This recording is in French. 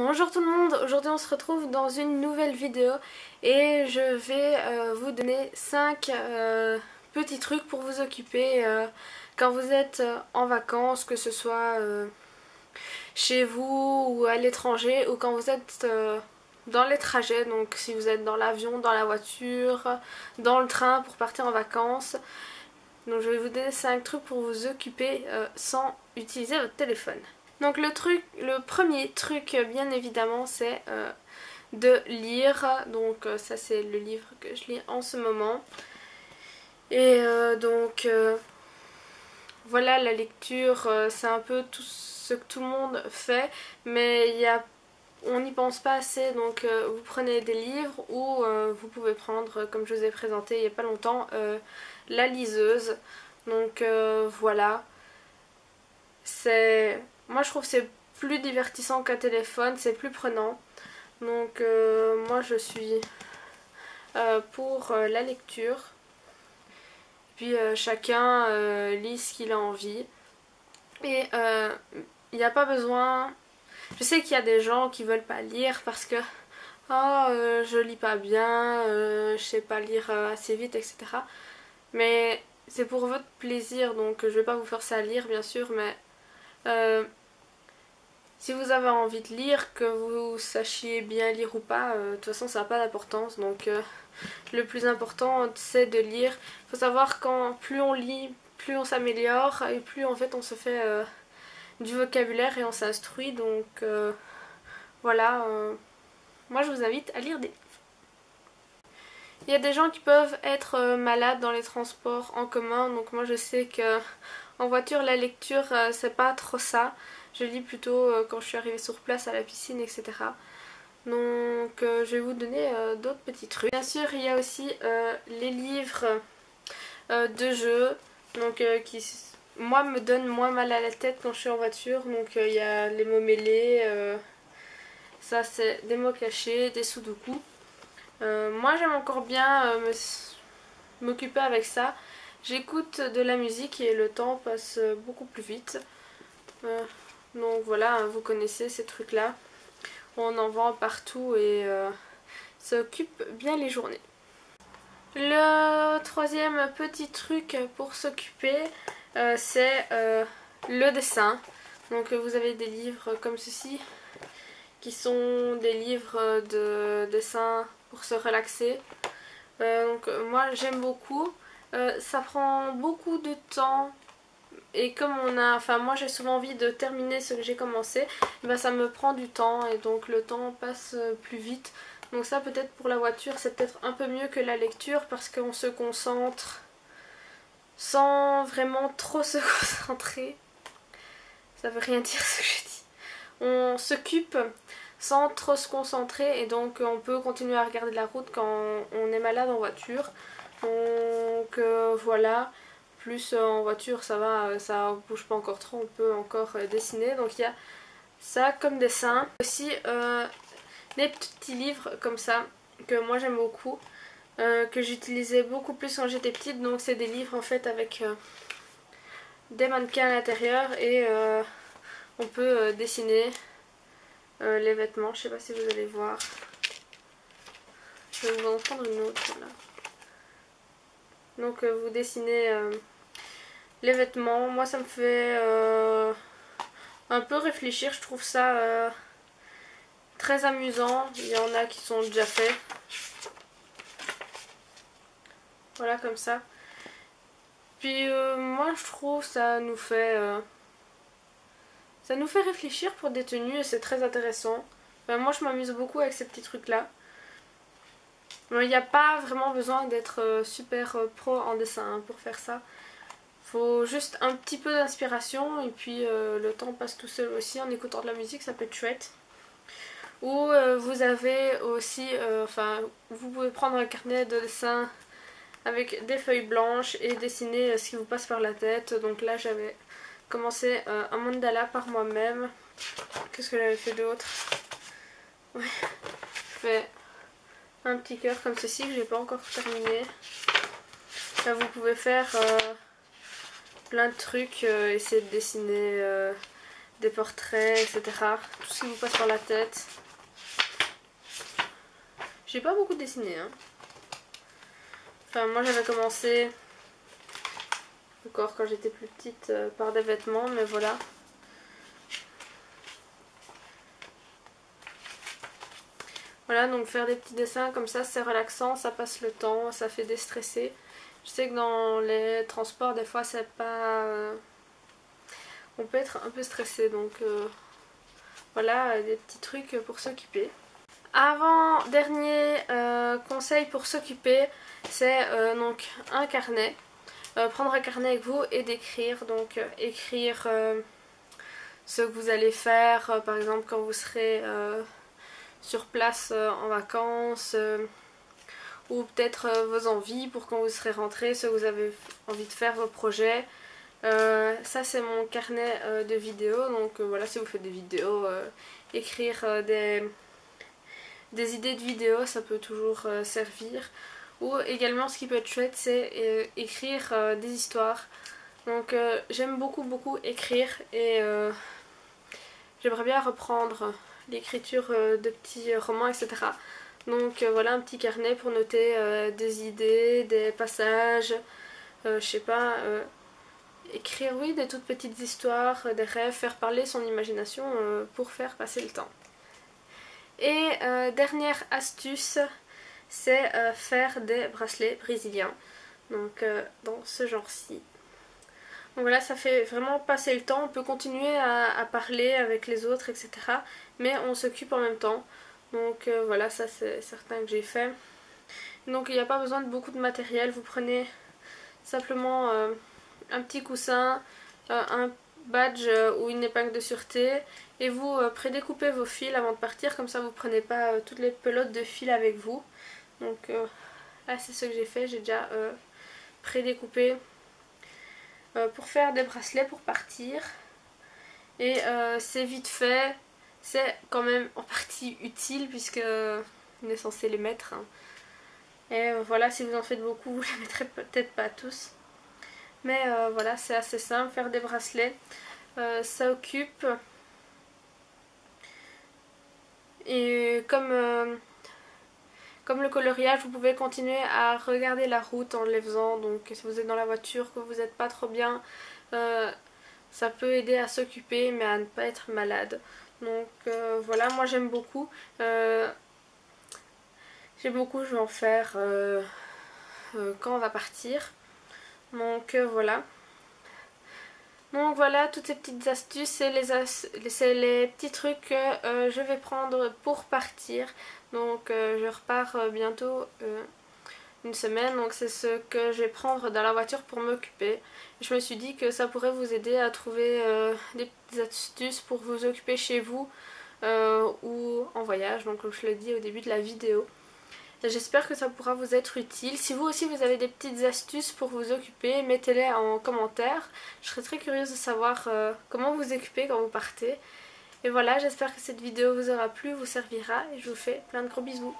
Bonjour tout le monde, aujourd'hui on se retrouve dans une nouvelle vidéo et je vais vous donner 5 petits trucs pour vous occuper quand vous êtes en vacances, que ce soit chez vous ou à l'étranger ou quand vous êtes dans les trajets, donc si vous êtes dans l'avion, dans la voiture, dans le train pour partir en vacances. Donc je vais vous donner 5 trucs pour vous occuper sans utiliser votre téléphone. Donc le premier truc bien évidemment c'est de lire. Donc ça c'est le livre que je lis en ce moment. Et voilà, la lecture c'est un peu tout ce que tout le monde fait, mais on n'y pense pas assez. Donc vous prenez des livres ou vous pouvez prendre, comme je vous ai présenté il n'y a pas longtemps, la liseuse. Donc voilà, moi je trouve que c'est plus divertissant qu'un téléphone, c'est plus prenant. Donc moi je suis pour la lecture. Puis chacun lit ce qu'il a envie. Et il n'y a pas besoin... Je sais qu'il y a des gens qui veulent pas lire parce que je lis pas bien, je sais pas lire assez vite, etc. Mais c'est pour votre plaisir, donc je vais pas vous forcer à lire bien sûr, mais si vous avez envie de lire, que vous sachiez bien lire ou pas, de toute façon ça n'a pas d'importance. Donc le plus important c'est de lire. Il faut savoir quand plus on lit, plus on s'améliore et plus en fait on se fait du vocabulaire et on s'instruit. Donc voilà, moi je vous invite à lire des livres. Il y a des gens qui peuvent être malades dans les transports en commun, donc moi je sais que en voiture la lecture c'est pas trop ça. Je lis plutôt quand je suis arrivée sur place à la piscine, etc. Donc je vais vous donner d'autres petits trucs. Bien sûr il y a aussi les livres de jeux, donc qui moi me donnent moins mal à la tête quand je suis en voiture. Donc il y a les mots mêlés, ça c'est des mots cachés, des sudoku. Moi j'aime encore bien m'occuper avec ça. J'écoute de la musique et le temps passe beaucoup plus vite. Donc voilà, hein, vous connaissez ces trucs là. On en vend partout et ça occupe bien les journées. Le troisième petit truc pour s'occuper c'est le dessin. Donc vous avez des livres comme ceci qui sont des livres de dessin pour se relaxer. Donc moi j'aime beaucoup. Ça prend beaucoup de temps et comme moi j'ai souvent envie de terminer ce que j'ai commencé, ben ça me prend du temps et donc le temps passe plus vite. Donc ça peut-être pour la voiture c'est peut-être un peu mieux que la lecture parce qu'on se concentre sans vraiment trop se concentrer. Ça veut rien dire ce que je dis. On s'occupe sans trop se concentrer et donc on peut continuer à regarder la route quand on est malade en voiture. Donc voilà, plus en voiture ça va, ça bouge pas encore trop, on peut encore dessiner. Donc il y a ça comme dessin. Aussi des petits livres comme ça que moi j'aime beaucoup, que j'utilisais beaucoup plus quand j'étais petite. Donc c'est des livres en fait avec des mannequins à l'intérieur et on peut dessiner les vêtements. Je sais pas si vous allez voir. Je vais vous en prendre une autre là. Donc vous dessinez les vêtements. Moi ça me fait un peu réfléchir. Je trouve ça très amusant. Il y en a qui sont déjà faits. Voilà comme ça. Puis moi je trouve ça nous fait réfléchir pour des tenues et c'est très intéressant. Enfin, moi je m'amuse beaucoup avec ces petits trucs là. Il n'y a pas vraiment besoin d'être super pro en dessin hein, pour faire ça. Faut juste un petit peu d'inspiration et puis le temps passe tout seul aussi en écoutant de la musique, ça peut être chouette. Ou vous avez aussi, vous pouvez prendre un carnet de dessin avec des feuilles blanches et dessiner ce qui vous passe par la tête. Donc là j'avais commencé un mandala par moi-même. Qu'est-ce que j'avais fait d'autre? Ouais, je fais un petit cœur comme ceci que j'ai pas encore terminé. Là vous pouvez faire plein de trucs, essayer de dessiner des portraits, etc. Tout ce qui vous passe par la tête. J'ai pas beaucoup dessiné, hein. Enfin, moi j'avais commencé encore quand j'étais plus petite par des vêtements, mais voilà. Voilà, donc faire des petits dessins comme ça, c'est relaxant, ça passe le temps, ça fait déstresser. Je sais que dans les transports, des fois, c'est pas... on peut être un peu stressé, donc voilà, des petits trucs pour s'occuper. Avant-dernier conseil pour s'occuper, c'est donc un carnet. Prendre un carnet avec vous et d'écrire, donc écrire ce que vous allez faire, par exemple quand vous serez sur place en vacances, ou peut-être vos envies pour quand vous serez rentré, ce que vous avez envie de faire, vos projets. Ça c'est mon carnet de vidéos, donc voilà, si vous faites des vidéos, écrire des idées de vidéos, ça peut toujours servir. Ou également ce qui peut être chouette, c'est écrire des histoires. Donc j'aime beaucoup écrire et j'aimerais bien reprendre l'écriture de petits romans, etc. Donc voilà un petit carnet pour noter des idées, des passages, je sais pas, écrire oui des toutes petites histoires, des rêves, faire parler son imagination pour faire passer le temps. Et dernière astuce, c'est faire des bracelets brésiliens, donc dans ce genre-ci. Donc voilà, ça fait vraiment passer le temps, on peut continuer à parler avec les autres, etc. Mais on s'occupe en même temps. Donc voilà, ça c'est certain que j'ai fait. Donc il n'y a pas besoin de beaucoup de matériel, vous prenez simplement un petit coussin, un badge ou une épingle de sûreté et vous prédécoupez vos fils avant de partir, comme ça vous prenez pas toutes les pelotes de fil avec vous. Donc là c'est ce que j'ai fait, j'ai déjà prédécoupé pour faire des bracelets pour partir. Et c'est vite fait, c'est quand même en partie utile puisque on est censé les mettre, hein. Et voilà, si vous en faites beaucoup, vous les mettrez peut-être pas tous. Mais voilà, c'est assez simple, faire des bracelets. Ça occupe. Et comme le coloriage, vous pouvez continuer à regarder la route en les faisant. Donc si vous êtes dans la voiture, que vous n'êtes pas trop bien, ça peut aider à s'occuper mais à ne pas être malade. Donc voilà, moi j'aime beaucoup. Je vais en faire quand on va partir. Donc voilà. Donc voilà, toutes ces petites astuces, c'est les petits trucs que je vais prendre pour partir. Donc je repars bientôt une semaine, donc c'est ce que je vais prendre dans la voiture pour m'occuper. Je me suis dit que ça pourrait vous aider à trouver des petites astuces pour vous occuper chez vous ou en voyage, donc comme je l'ai dit au début de la vidéo. J'espère que ça pourra vous être utile. Si vous aussi vous avez des petites astuces pour vous occuper, mettez-les en commentaire. Je serais très curieuse de savoir comment vous occupez quand vous partez. Et voilà, j'espère que cette vidéo vous aura plu, vous servira et je vous fais plein de gros bisous.